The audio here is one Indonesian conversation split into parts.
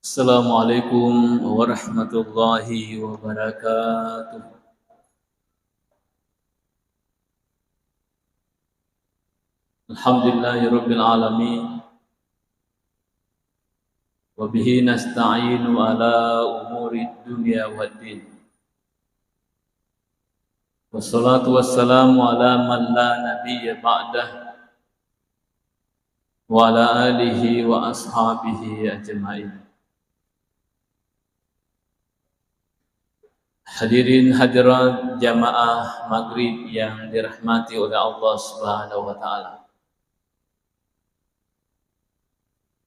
Assalamualaikum warahmatullahi wabarakatuh. Alhamdulillahirabbil alamin wa bihi nasta'inu ala umuri dunya waddin. Wassalatu wassalamu ala man la nabiyya ba'dah wa ala alihi wa ashabihi ajma'in. Hadirin hadirat jamaah maghrib yang dirahmati oleh Allah Subhanahu wa taala.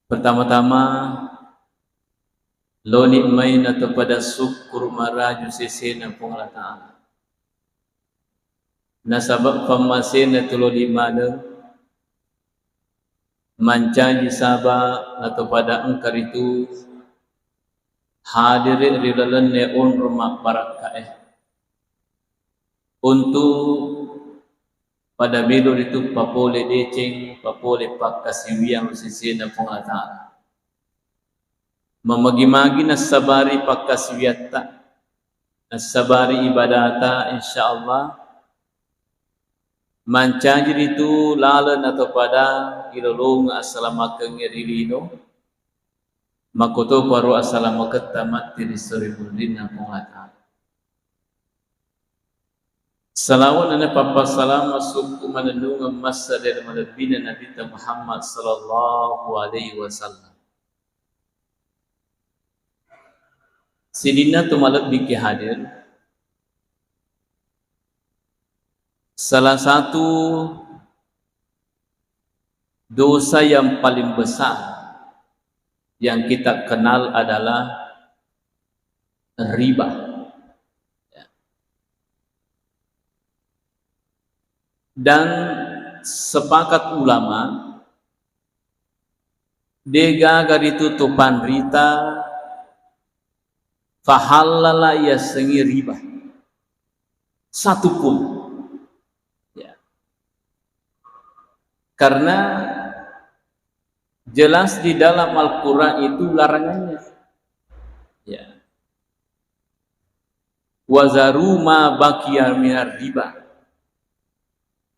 Pertama-tama lo nikmain atau pada syukur maraju sesena pung Allah taala. Nasabab pamasena tulo di mana mancaji sabah atau pada engkar itu hadir rilalan neon rumah barakaeh untuk pada milo itu papole deceng papole pakasiwiang sesena pung Allah taala. Memagi-magi nasabari pakaswiyata nasabari ibadata insyaallah mancajir itu lalan atau pada ilolong assalamakeng irilino makoto paru assalamuket tamat tiri soribundin namuhata salawat nana papa salam masuk manenung masa dari malabina Nabi Muhammad sallallahu alaihi wasallam. Sidina tu malak biki hadir. Salah satu dosa yang paling besar yang kita kenal adalah riba. Dan sepakat ulama dega gari tutupan rita fahalala ya sengi riba satu pun ya. Karena jelas di dalam Al-Quran itu larangannya ya. Wazaru ma baqiya minar riba,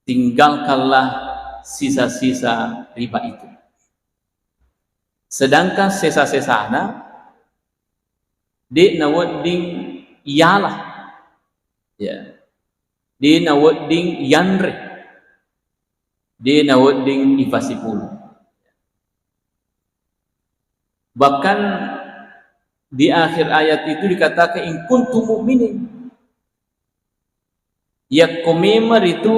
tinggalkanlah sisa-sisa riba itu. Sedangkan sisa-sisana di nawadding ialah ya, di nawadding yanre, di nawadding ifasipulu. Bahkan di akhir ayat itu dikatakan in kuntum mu'minin, ya komemar itu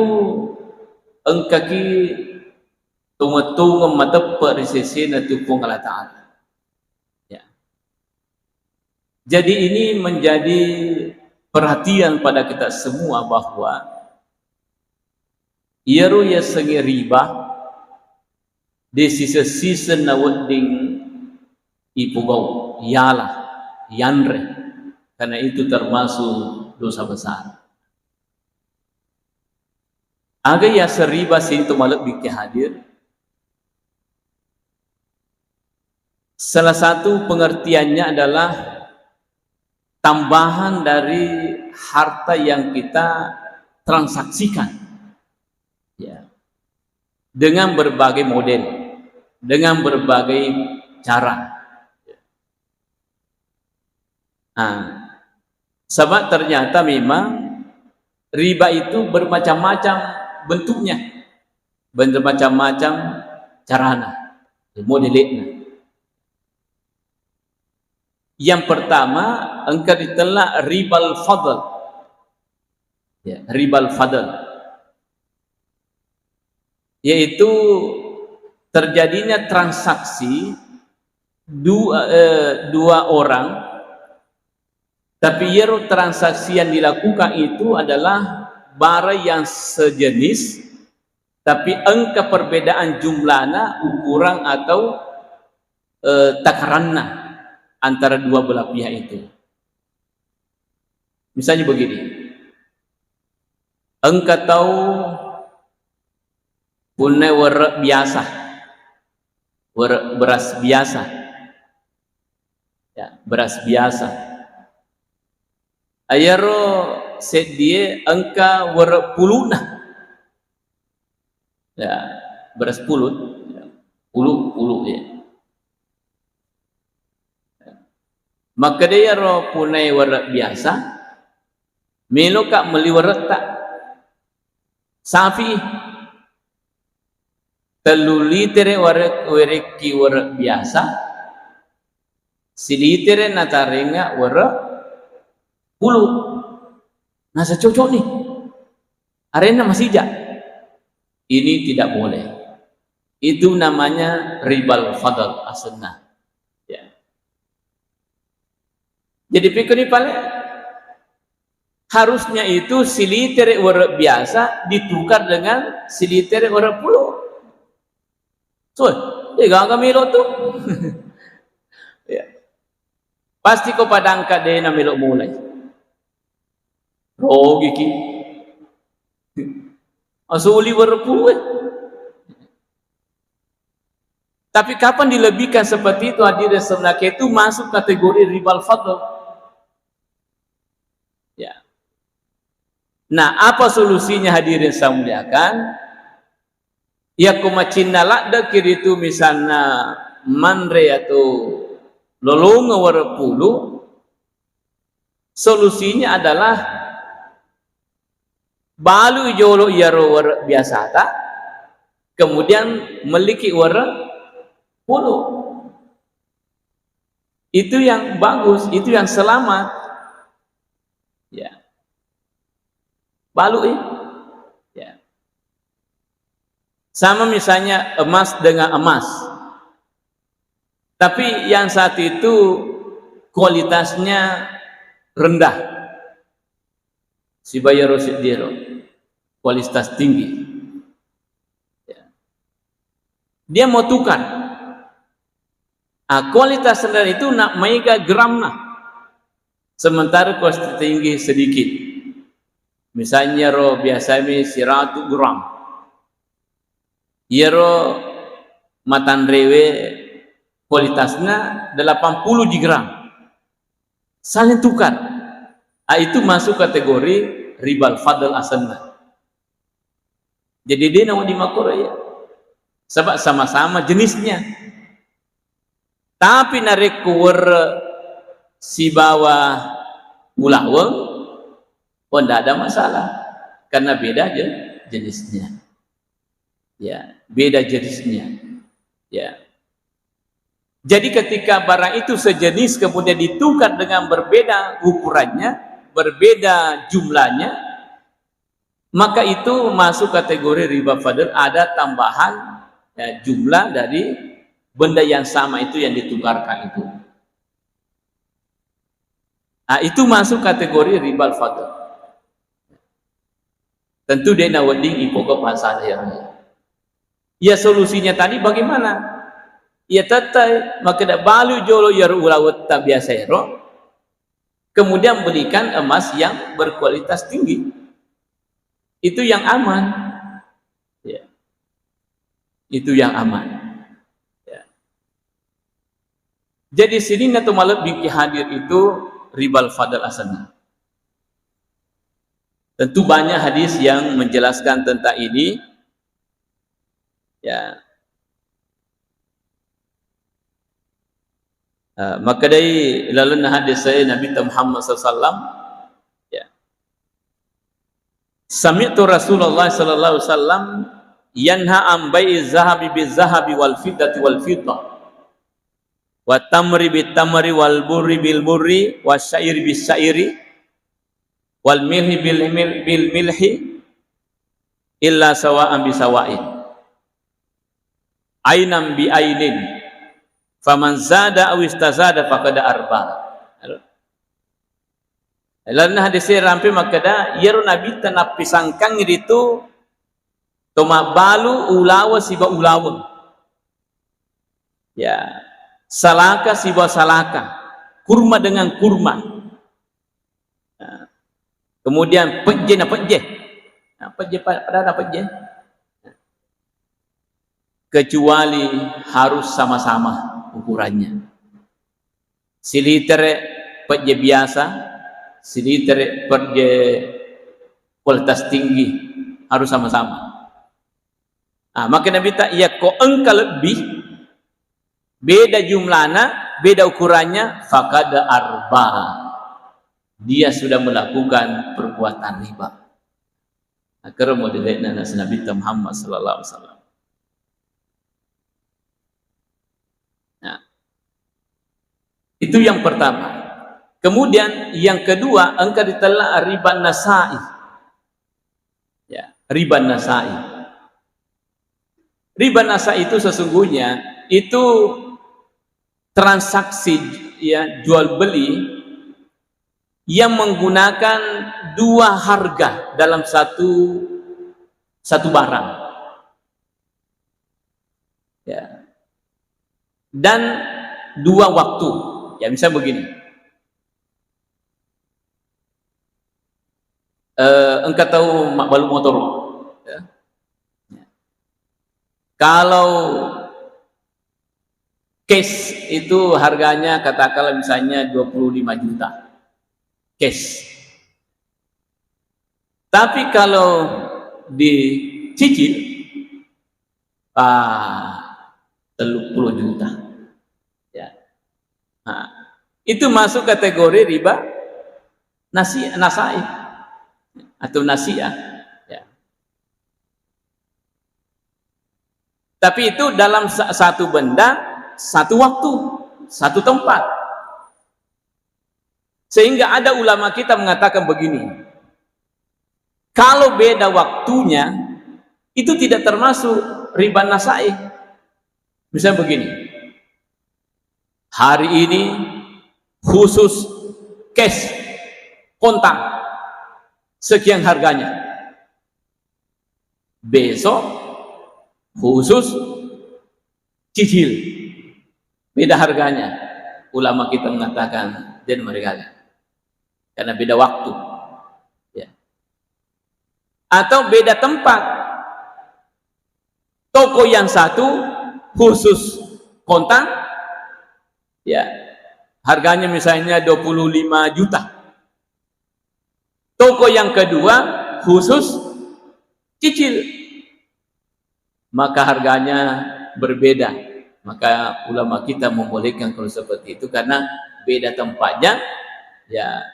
engkaki tunga-tunga matappa risesena tupung Allah Ta'ala. Jadi ini menjadi perhatian pada kita semua bahwa iaru ya sengi riba di sisa-sisa nawadding ipugau ialah yanre, karena itu termasuk dosa besar. Aga ya seriba sintu malak biki hadir. Salah satu pengertiannya adalah tambahan dari harta yang kita transaksikan ya, dengan berbagai model, dengan berbagai cara. Nah, sebab ternyata memang riba itu bermacam-macam bentuknya, bermacam-macam carana, modelnya. Yang pertama, engkau ditelak ribal fadl. Ya, ribal fadl. Yaitu terjadinya transaksi dua orang, tapi transaksi yang dilakukan itu adalah barang yang sejenis, tapi angka perbedaan jumlahnya, ukuran atau takarannya antara dua belah pihak itu. Misalnya begini, engkau tahu punya warak biasa, warak beras biasa, Ya, beras biasa. Ayaro set dia angka warak puluna. Ya, beras pulut. Ya, puluh ya. Maka dia ro punai warak biasa. Melo kak meli warak tak safi. Teluli tere warak wereki warak biasa. Silitere natarenga warak puluh. Nah secocok nih. Arena masih jak. Ini tidak boleh. Itu namanya ribal fadl asnah. Ya. Jadi pikir ini paling harusnya itu siliter warak biasa ditukar dengan siliter warak puluh. So, gak milo tuh. Ya. Pasti kau pada angkat dia na milo mulai. Rogi ki. Asuli warak puluh. Tapi kapan dilebihkan seperti itu hadirin sebenarnya itu masuk kategori ribal fadl. Ya. Nah, apa solusinya hadirin saya muliakan? Ya kumacina lakda kiri itu misalnya manre atau lolonga warapulu. Solusinya adalah balu jolo yaro war biasa tak, kemudian meliki war puluh. Itu yang bagus, itu yang selamat. Ya. Balu ya. Sama misalnya emas dengan emas. Tapi yang saat itu kualitasnya rendah. Si bayar rosidiro kualitas tinggi. Ya. Dia mau tukar. Kualitas rendah itu nak mega gram nah. Sementara kualitas tinggi sedikit. Misalnya ro biasa ini 100 gram. Iro matan rewe kualitasnya 80 gram. Saling tukar. Itu masuk kategori ribal fadl asnah. Jadi dia nak dimakor ya. Sebab sama-sama jenisnya. Tapi narik kuwer si bawah ulaweng, tidak ada masalah. Karena beda aja jenisnya. Ya, beda jenisnya. Ya. Jadi ketika barang itu sejenis kemudian ditukar dengan berbeda ukurannya, berbeda jumlahnya, maka itu masuk kategori riba fadl, ada tambahan ya, jumlah dari benda yang sama itu yang ditukarkan itu. Nah, itu masuk kategori riba fadl. Tentu dia nawading ipokok masalahnya. Ya solusinya tadi bagaimana? Ya tatai maka dak balu jolo yar ulawat biasa ero. Kemudian belikan emas yang berkualitas tinggi. Itu yang aman. Ya. Itu yang aman. Ya. Jadi sini natu malab bingki hadir itu ribal fadl asnah. Tentu banyak hadis yang menjelaskan tentang ini. Ya. Maka dari lalu hadis saya Nabi Muhammad SAW ya. Sami'tu Rasulullah sallallahu alaihi wasallam yanha an bai'iz zahabi biz-zahabi wal fiddati wal fiddah wa tamri bit tamri wal burri bil burri wasyairi bis syairi wal milhi bil milhi illa sawa'an bi sawa'in ainam bi ainin faman zada aw istazada faqad arba. Lalu hadisnya rampai makada yaro nabi tanap pisangkang itu toma balu ulawa siba ulawa. Ya, salaka siba salaka. Kurma dengan kurma. Nah, kemudian pejje na pejje. Nah, pejje pada pejje. Kecuali harus sama-sama ukurannya. Siliter perje biasa, siliter perje kualitas tinggi, harus sama-sama. Nah, maka Nabi tak ya ko engka lebih beda jumlahnya, beda ukurannya, fakada arba, dia sudah melakukan perbuatan riba. Akhirnya mau dilihat Nabi Muhammad sallallahu alaihi wasallam. Nah, itu yang pertama. Kemudian yang kedua, engkau ditelah riba nasai. Ya, riba nasai. Riba nasai itu sesungguhnya itu transaksi ya jual beli yang menggunakan dua harga dalam satu barang, ya, dan dua waktu. Ya, misalnya begini, engkau tahu baluk motor, ya. Kalau cash itu harganya katakanlah misalnya 25 juta cash. Tapi kalau dicicil 30 juta. Ya. Nah, itu masuk kategori riba nasai atau nasiah. Ya. Tapi itu dalam satu benda, satu waktu, satu tempat. Sehingga ada ulama kita mengatakan begini, kalau beda waktunya itu tidak termasuk riba nasai. Misalnya begini, hari ini khusus cash kontak sekian harganya, besok khusus cicil beda harganya. Ulama kita mengatakan dan mereka karena beda waktu, ya. Atau beda tempat, toko yang satu khusus kontak, ya, harganya misalnya 25 juta, toko yang kedua khusus cicil, maka harganya berbeda. Maka ulama kita membolehkan kalau seperti itu karena beda tempatnya, ya,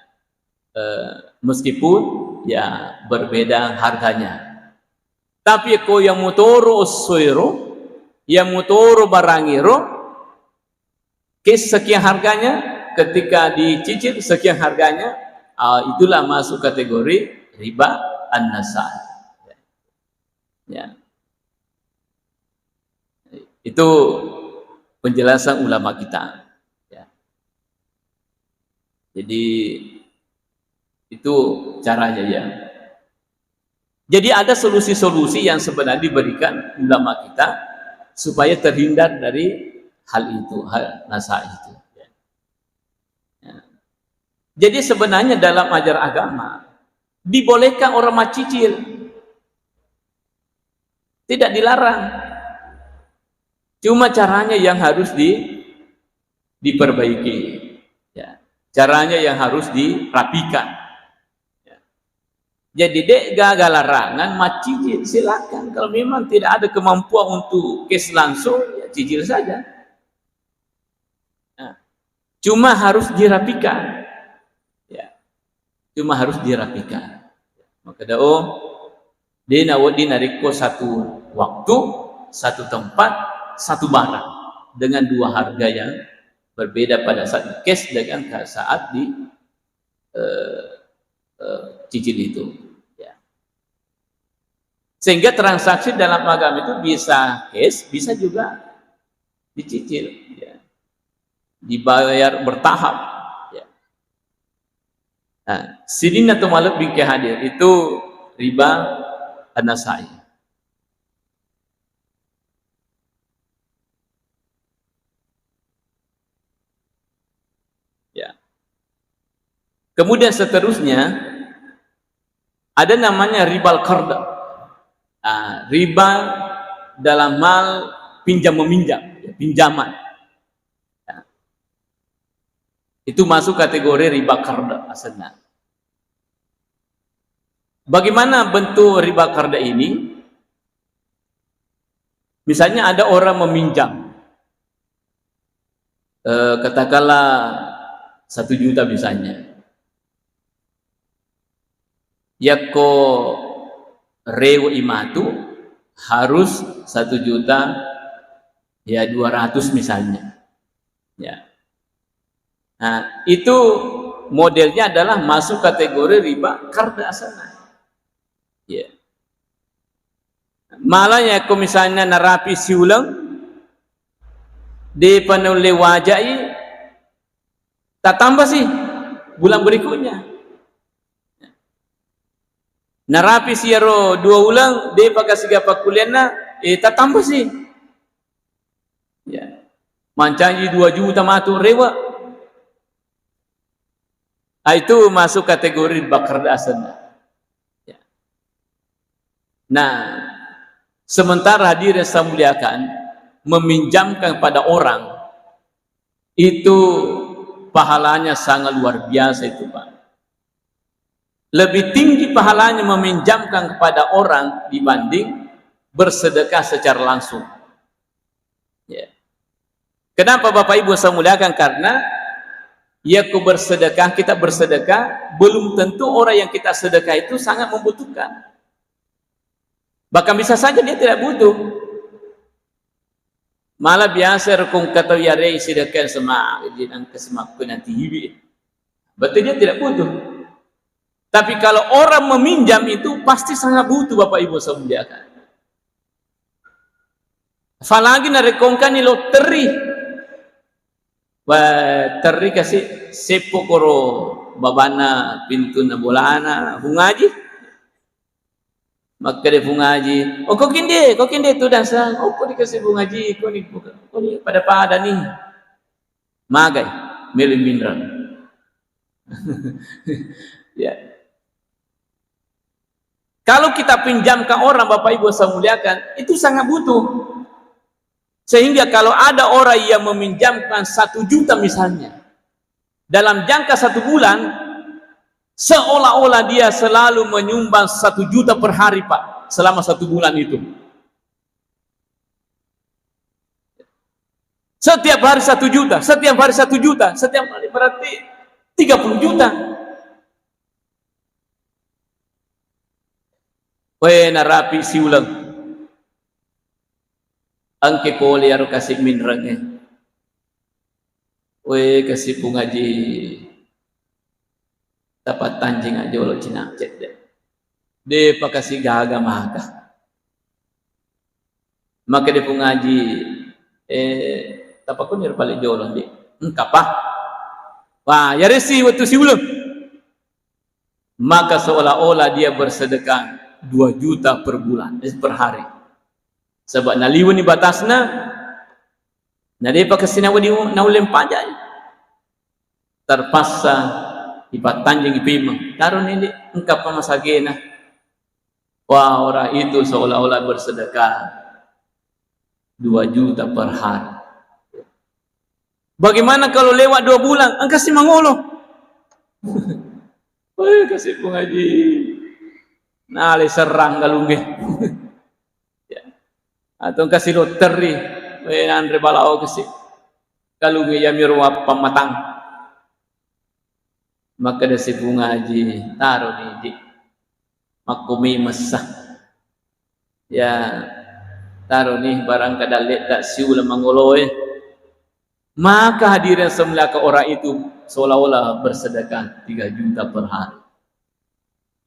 meskipun ya berbeda harganya. Tapi ko yang motoro osoiro, yang motoro barangiro, kes sekian harganya, ketika dicicil sekian harganya, itulah masuk kategori riba an-nasai. Ya. Itu penjelasan ulama kita. Ya. Jadi itu caranya, ya. Jadi ada solusi-solusi yang sebenarnya diberikan ulama kita supaya terhindar dari hal itu, hal nasa itu. Ya. Ya. Jadi sebenarnya dalam ajar agama dibolehkan orang macicil, tidak dilarang. Cuma caranya yang harus diperbaiki. Ya. Caranya yang harus dirapikan. Jadi dek gagal larangan macicil silakan. Kalau memang tidak ada kemampuan untuk cash langsung, ya cicil saja. Nah, cuma harus dirapikan. Ya, cuma harus dirapikan. Maka dia nariko satu waktu, satu tempat, satu barang dengan dua harga yang berbeda pada saat cash dengan saat di cicil itu, ya. Sehingga transaksi dalam agama itu bisa cash, bisa juga dicicil, ya. Dibayar bertahap, ya. Nah, Sidin atau Malik bin Hadir itu riba an-nasai. Ya. Kemudian seterusnya ada namanya ribal qarda. Nah, riba dalam hal pinjam meminjam, ya, pinjaman. Ya. Itu masuk kategori riba qarda asana. Bagaimana bentuk riba qarda ini? Misalnya ada orang meminjam, katakanlah 1 juta misalnya. Yako rewo imatu harus 1 juta ya 200 misalnya. Ya. Nah, itu modelnya adalah masuk kategori riba qarda asana. Ya. Malah ya kalau misalnya narapi siulang di penule wajai tak tambah sih bulan berikutnya. Narapi siaro 2 ulang dia pakai siga pakuliana tak tambah sih. Ya. Mancanji 2 juta matu rewa. Itu masuk kategori riba qarda asana. Ya. Nah, sementara hadirin saya muliakan, meminjamkan pada orang itu pahalanya sangat luar biasa itu Pak. Lebih tinggi pahalanya meminjamkan kepada orang dibanding bersedekah secara langsung. Ya. Kenapa Bapak Ibu saya muliakan? Karena kita bersedekah, belum tentu orang yang kita sedekah itu sangat membutuhkan. Bahkan bisa saja dia tidak butuh. Malah biasa rekong kata yare sedekah sama jinan kesemakku nanti hibi. Berarti dia tidak butuh. Tapi kalau orang meminjam itu pasti sangat butuh Bapak Ibu saya muliakan. Falagi na rekongkan ni loteri. Wah, teri kasih sepo koro babana pintu na bolana hungaji. Maka dia bungaji. Oh kau kinde tu dasar. Oh kau dikasih bungaji, kau ni pada ni. Magai melin mineral. Ya. Kalau kita pinjamkan orang Bapak Ibu saya muliakan, itu sangat butuh. Sehingga kalau ada orang yang meminjamkan 1 juta misalnya, dalam jangka 1 bulan, seolah-olah dia selalu menyumbang 1 juta per hari Pak, selama 1 bulan itu. Setiap hari 1 juta, setiap hari 1 juta, setiap hari berarti 30 juta. Weh narapi si ulang. Angke poli aro kasih minrangnya. Weh kasih pungaji. Dapat tanjing aja lo cina cek deh. Dia pakasih gaga maka. Maka dia pungaji. Tapakun ya balik jolong di. Engkapah. Wah ya resi waktu si ulang. Maka seolah-olah dia bersedekah 2 juta per bulan, per hari. Sebab naliwan ni batasna, nadi pakai sinawa di naulem pajak. Terpaksa ipatanjing ipimang. Taruh ni engkap pamasagena. Wah orang itu seolah-olah bersedekah 2 juta per hari. Bagaimana kalau lewat 2 bulan, engkau si mangolo. Wah kasih pengaji. Nale serang galungge. Ya. Atau kasih loteri, andre balao kasih galungge ya mirwa pamatang. Maka ada si pungaji taruh ni di makumi mesah. Ya taruh ni barang kadalet tak siul mangoloe. Maka hadirin semula ke orang itu seolah-olah bersedekah 3 juta per hari.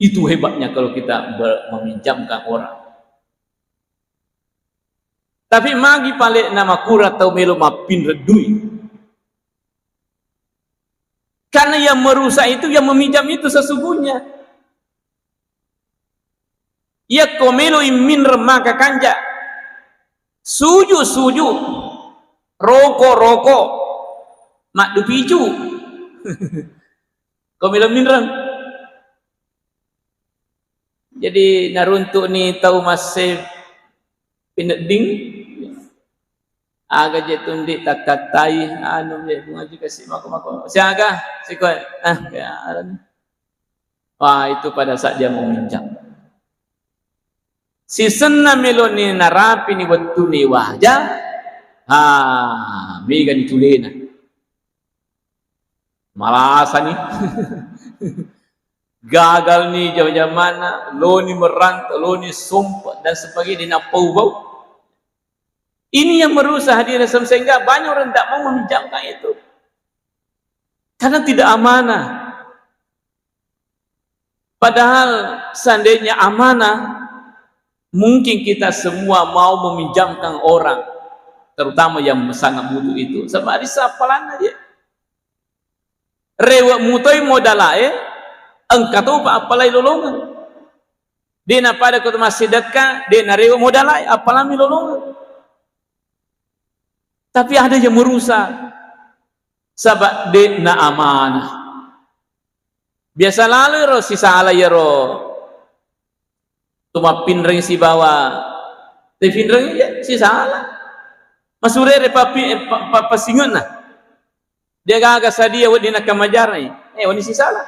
Itu hebatnya kalau kita meminjamkan orang. Tapi magi pale nama kura atau melo mapin redui. Karena yang merusak itu, yang meminjam itu sesungguhnya. Ya komelo imin remaka kanja. Suju. Roko. Mak dupiju. Komelo minrem. Jadi naruntuk ni tahu masih pineding Aga je tundik tak katai anu je ngaji kasih mako siaga sikoi ya aran. Wah, itu pada saat dia mau minjam. Si senna meloni narapi ni waktu ni wajah. Mega ditulena. Malasa nih. Gagal nih jauh-jauh mana, lo ni merantau, lo ni sumpah dan sebagainya napau bau. Ini yang merusak hadirin sehingga banyak orang tak mau meminjamkan itu. Karena tidak amanah. Padahal seandainya amanah, mungkin kita semua mau meminjamkan orang, terutama yang sangat butuh itu. Sebab ada sapalan aja. Rewak mutoi modalae, engkau tahu apalai lolongan. Dia nak pada kota masih dekat, dia nak rewak modalae, apalami lolongan. Tapi ada yang merusak. Sebab dia nak amanah. Biasa lalu ro sisa ala ya ro. Tuma pinreng si bawa. Tapi pinreng ya sisa ala. Masure re papi singun nah. Dia gaga sadia wadi nak kamajar ni. Wani sisa ala.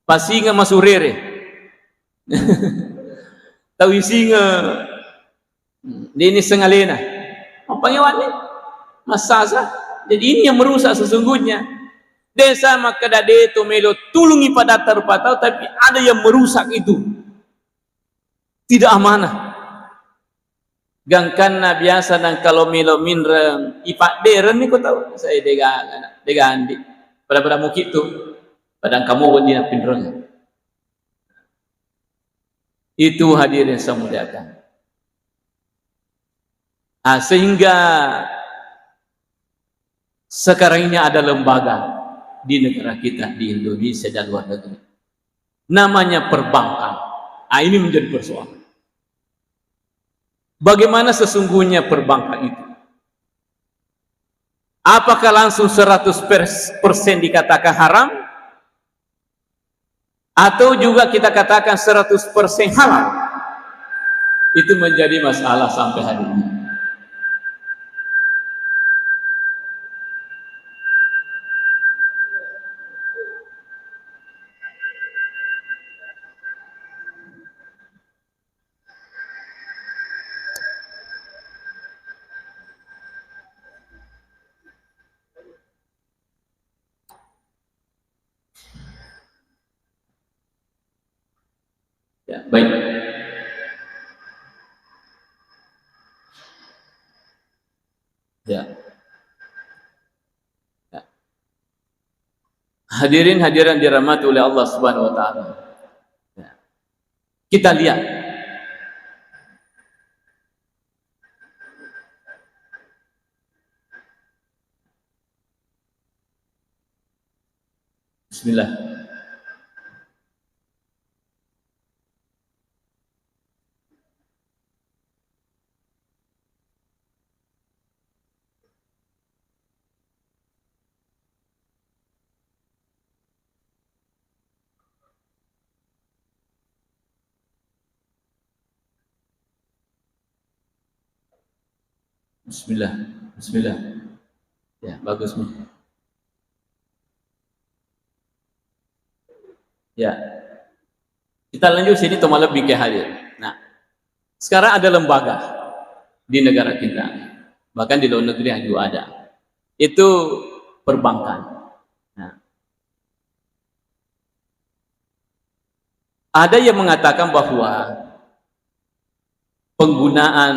Pasinga masure re. Tahu singa. Dia ni sengalena. Panggilan ni masasa. Jadi ini yang merusak sesungguhnya. Desa maka dade itu melo tulungi pada terpatau, tapi ada yang merusak itu. Tidak amanah. Gangkan biasa dan kalau melo minrem ipak deren ni kau tahu. Saya dega andi. Pada mukit tu. Padang kamu dia pinreng. Itu hadirin semuliakan. Sehingga sekarang ini ada lembaga di negara kita, di Indonesia dan luar negeri, namanya perbankan. Ini menjadi persoalan. Bagaimana sesungguhnya perbankan itu? Apakah langsung 100% dikatakan haram? Atau juga kita katakan 100% halal? Itu menjadi masalah sampai hari ini. Ya, baik. Ya. Ya. Hadirin hadiran dirahmati oleh Allah Subhanahu wa taala. Ya. Kita lihat Bismillah. Bismillah. Bismillah. Ya, bagus nih. Ya. Kita lanjut sini Toma lebih ke hadir. Nah, sekarang ada lembaga di negara kita. Bahkan di luar negeri juga ada. Itu perbankan. Nah. Ada yang mengatakan bahwa penggunaan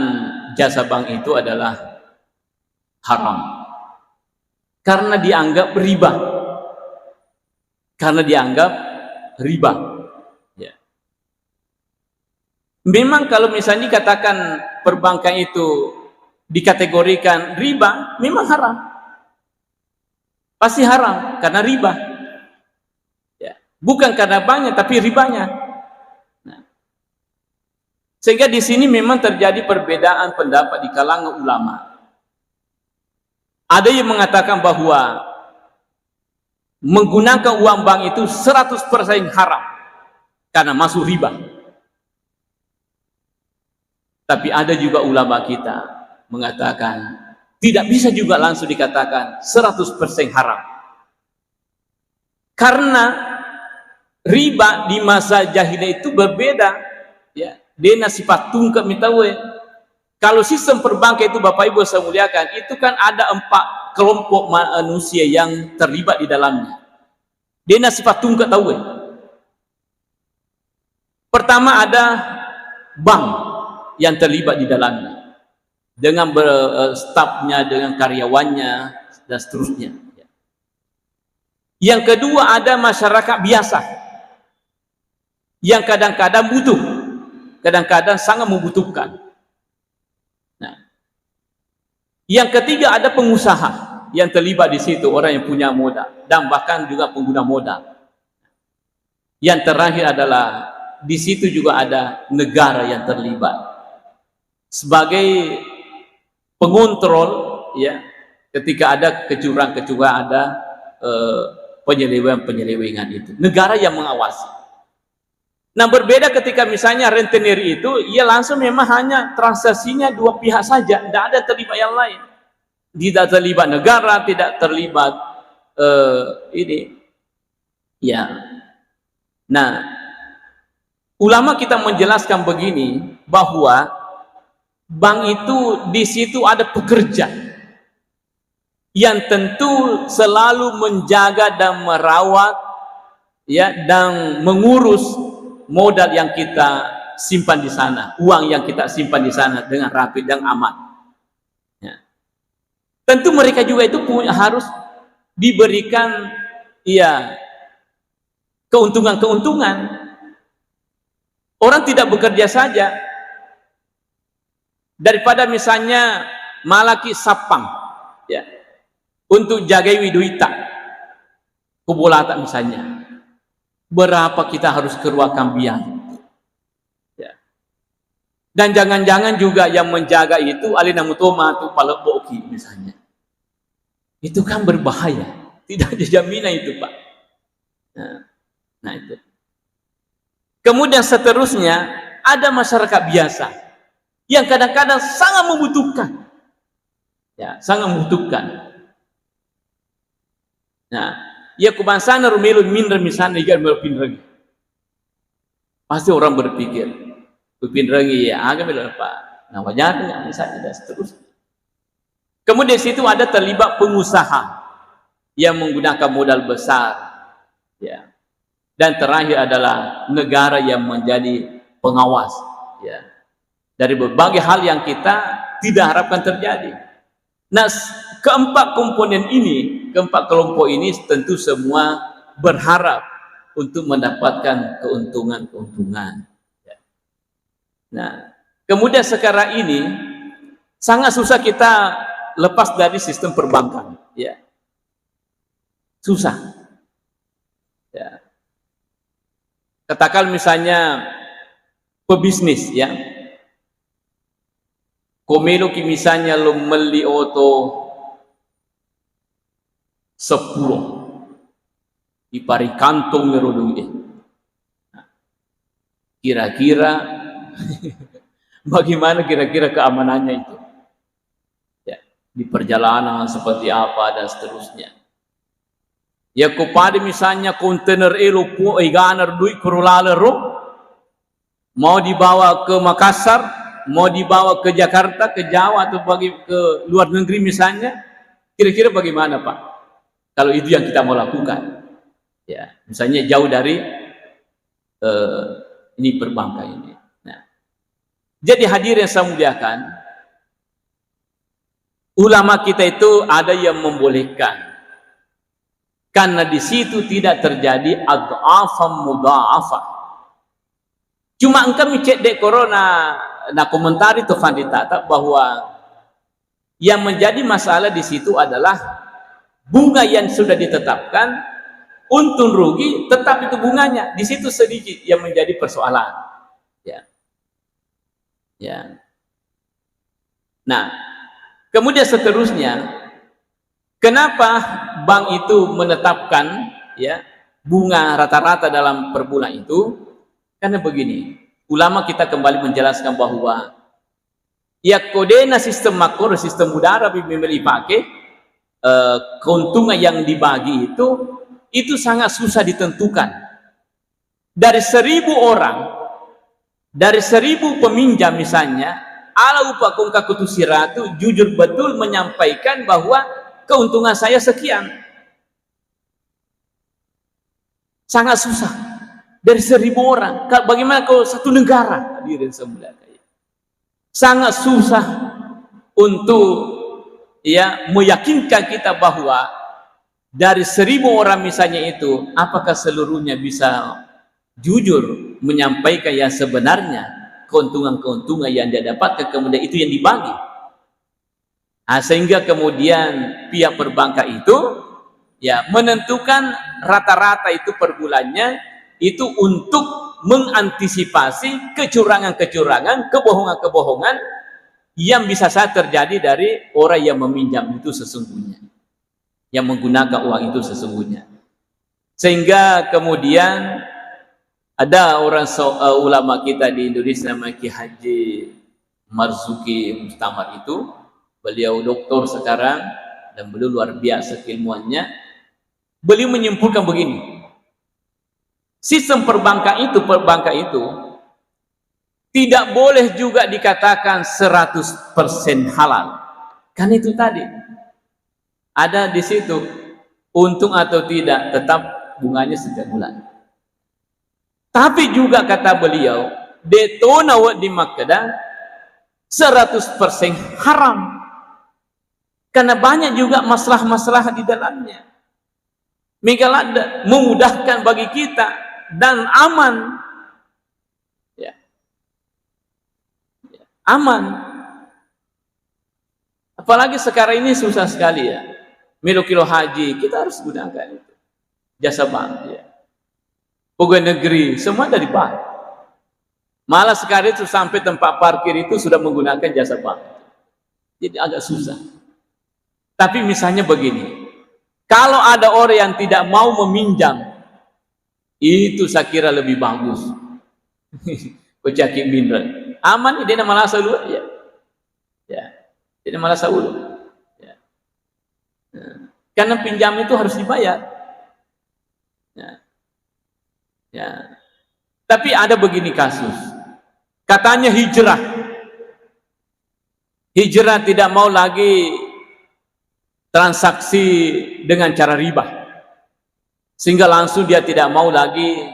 jasa bank itu adalah haram karena dianggap riba. Ya. Memang kalau misalnya dikatakan perbankan itu dikategorikan riba, memang haram. Pasti haram karena riba. Ya. Bukan karena banknya, tapi ribanya. Sehingga di sini memang terjadi perbedaan pendapat di kalangan ulama. Ada yang mengatakan bahwa menggunakan uang bank itu 100% haram karena masuk riba. Tapi ada juga ulama kita mengatakan tidak bisa juga langsung dikatakan 100% haram. Karena riba di masa jahiliyah itu berbeda, ya. Dena sifat tungkap mitawe. Kalau sistem perbankan itu Bapak Ibu saya muliakan, itu kan ada 4 kelompok manusia yang terlibat di dalamnya. Dena sifat tungkap tahu. Pertama ada bank yang terlibat di dalamnya dengan stafnya, dengan karyawannya dan seterusnya. Yang kedua ada masyarakat biasa yang kadang-kadang butuh, kadang-kadang sangat membutuhkan. Nah, yang ketiga ada pengusaha yang terlibat di situ, orang yang punya modal dan bahkan juga pengguna modal. Yang terakhir adalah di situ juga ada negara yang terlibat sebagai pengontrol, ya, ketika ada kecurangan-kecurangan, ada penyelewengan itu, negara yang mengawasi. Nah, berbeda ketika misalnya rentenir itu, ia langsung memang hanya transaksinya 2 pihak saja, tidak ada terlibat yang lain, tidak terlibat negara, tidak terlibat ini, ya. Nah, ulama kita menjelaskan begini, bahwa bank itu di situ ada pekerja yang tentu selalu menjaga dan merawat, ya, dan mengurus modal yang kita simpan di sana, uang yang kita simpan di sana dengan rapi dan aman. Ya. Tentu mereka juga itu harus diberikan, ya, keuntungan-keuntungan. Orang tidak bekerja saja, daripada misalnya malaki sapang, ya, untuk jagai widuita kubulata misalnya, berapa kita harus keluarkan biaya, ya. Dan jangan-jangan juga yang menjaga itu alina mutoma atau paleboki misalnya, itu kan berbahaya, tidak ada jaminan itu, Pak. Nah itu. Kemudian seterusnya ada masyarakat biasa yang kadang-kadang sangat membutuhkan, ya, sangat membutuhkan. Nah, ya kebangsaan rumilun mindre misalnya juga berpinrengi. Pasti orang berpikir, berpinrengi ya agak bilang apa? Nah, wajarnya misalnya dan seterusnya. Kemudian di situ ada terlibat pengusaha yang menggunakan modal besar, ya. Dan terakhir adalah negara yang menjadi pengawas, ya, dari berbagai hal yang kita tidak harapkan terjadi. Nah, keempat komponen ini, keempat kelompok ini tentu semua berharap untuk mendapatkan keuntungan-keuntungan. Nah, kemudian sekarang ini sangat susah kita lepas dari sistem perbankan, ya, susah, ya. Katakan misalnya pebisnis, ya, komelo ki misalnya lo meli oto 10 di pari kantong ngerodong, kira-kira bagaimana kira-kira keamanannya itu, ya, di perjalanan seperti apa dan seterusnya. Ya, kepada misalnya kontainer elopo iganar duit kurulalero mau dibawa ke Makassar, mau dibawa ke Jakarta, ke Jawa, atau ke luar negeri misalnya, kira-kira bagaimana, Pak, kalau itu yang kita mau lakukan, ya, misalnya jauh dari ini perbankan ini. Nah, jadi hadirin yang saya muliakan, ulama kita itu ada yang membolehkan, karena di situ tidak terjadi adhafan mudha'afah. Cuma engkau micet dek corona, nah komentari itu Fandita bahwa yang menjadi masalah di situ adalah bunga yang sudah ditetapkan, untung rugi tetap itu bunganya, di situ sedikit yang menjadi persoalan, ya, ya. Nah, kemudian seterusnya, kenapa bank itu menetapkan, ya, bunga rata-rata dalam per bulan itu? Karena begini, ulama kita kembali menjelaskan bahwa Ya kodena sistem makro, sistem udara memilih pakai keuntungan yang dibagi itu sangat susah ditentukan. Dari 1.000 orang, dari 1.000 peminjam misalnya, ala upah kongka kutusiratu jujur betul menyampaikan bahwa keuntungan saya sekian. Sangat susah. Dari 1.000 orang. Bagaimana kalau satu negara? Hadirin semula. Sangat susah untuk meyakinkan kita bahwa dari 1.000 orang misalnya itu, apakah seluruhnya bisa jujur menyampaikan yang sebenarnya, keuntungan-keuntungan yang dia dapatkan, kemudian itu yang dibagi. Sehingga kemudian pihak perbankan itu menentukan rata-rata itu per bulannya itu untuk mengantisipasi kecurangan-kecurangan, kebohongan-kebohongan yang bisa saja terjadi dari orang yang meminjam itu sesungguhnya, yang menggunakan uang itu sesungguhnya. Sehingga kemudian ada orang ulama kita di Indonesia namanya Ki Haji Marzuki Mustamar itu, beliau doktor sekarang dan beliau luar biasa keilmuannya. Beliau menyimpulkan begini, sistem perbankan itu tidak boleh juga dikatakan 100% halal. Kan itu tadi ada di situ untung atau tidak, tetap bunganya setiap bulan. Tapi juga kata beliau, detona di Makkah 100% haram. Karena banyak juga masalah-masalah di dalamnya. Memudahkan bagi kita dan aman. Aman. Apalagi sekarang ini susah sekali ya. Kilo haji, kita harus gunakan itu. Jasa bank pegawai negeri, semua dari bank. Malah sekarang itu sampai tempat parkir itu sudah menggunakan jasa bank. Jadi agak susah. Tapi misalnya begini, kalau ada orang yang tidak mau meminjam, itu saya kira lebih bagus. Kocaki mineral. Aman, dia malah dulu ya. Dia malah dulu. Karena pinjam itu harus dibayar. Tapi ada begini kasus, katanya hijrah tidak mau lagi transaksi dengan cara riba, sehingga langsung dia tidak mau lagi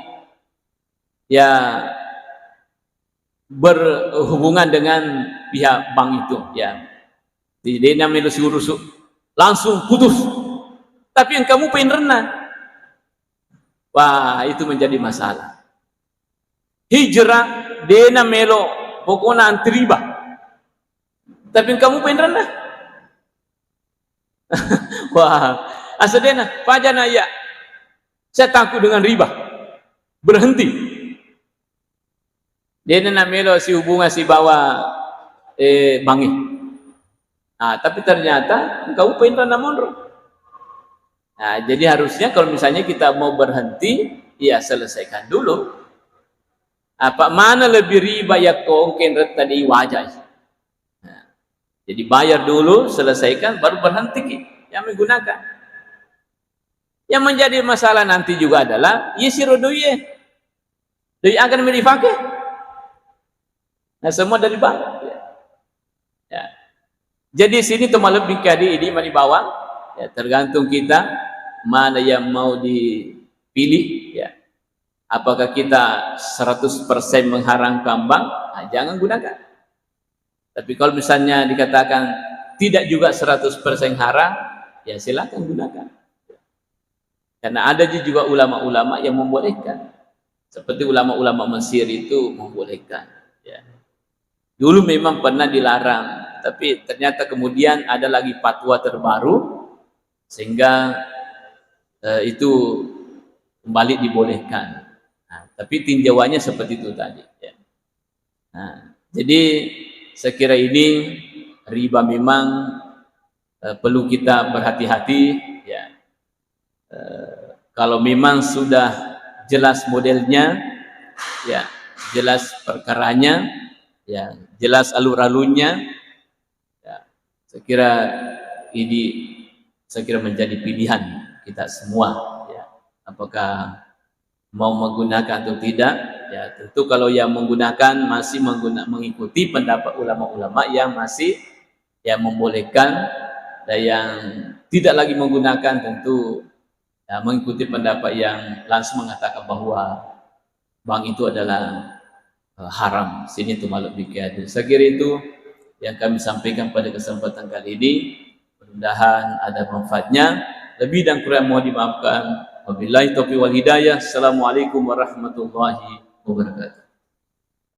berhubungan dengan pihak bank itu dia namanya rusuk langsung putus. Tapi yang kamu pengen rendah, wah itu menjadi masalah. Hijrah dena melo pokoknya anti riba, tapi kamu pengen rendah. Wah asadena pajana ya, saya takut dengan riba, berhenti. Dena melo si hubungan si bawa bangi. Tapi ternyata kamu pengen rendah mondro. Jadi harusnya kalau misalnya kita mau berhenti, ya selesaikan dulu. Apa mana lebih riba ya kongken tadi wajah. Jadi bayar dulu, selesaikan, baru berhenti yang menggunakan. Yang menjadi masalah nanti juga adalah yisiru duye. Duye akan dipakai. Nah semua dari bank. Jadi sini tuh malah bingkadi ini mani bawang. Tergantung kita mana yang mau dipilih apakah kita 100% mengharamkan bank, jangan gunakan. Tapi kalau misalnya dikatakan tidak juga 100% haram, ya silakan gunakan. Karena ada juga ulama-ulama yang membolehkan, seperti ulama-ulama Mesir itu membolehkan dulu memang pernah dilarang, tapi ternyata kemudian ada lagi fatwa terbaru sehingga itu kembali dibolehkan. Tapi tinjauannya seperti itu tadi. Jadi saya kira ini riba memang perlu kita berhati-hati. Kalau memang sudah jelas modelnya, jelas perkaranya, yang jelas alur-alurnya. Ya, saya kira ini menjadi pilihan kita semua. Ya. Apakah mau menggunakan atau tidak? Ya, tentu kalau yang menggunakan masih mengikuti pendapat ulama-ulama yang masih yang membolehkan, dan yang tidak lagi menggunakan tentu ya, mengikuti pendapat yang langsung mengatakan bahwa bank itu adalah haram. Sini itu maklum bikian. Saya kira itu yang kami sampaikan pada kesempatan kali ini. Mudah-mudahan ada manfaatnya. Lebih dan kurang mohon dimaafkan. Wabillahi taufiq wal hidayah. Assalamualaikum warahmatullahi wabarakatuh.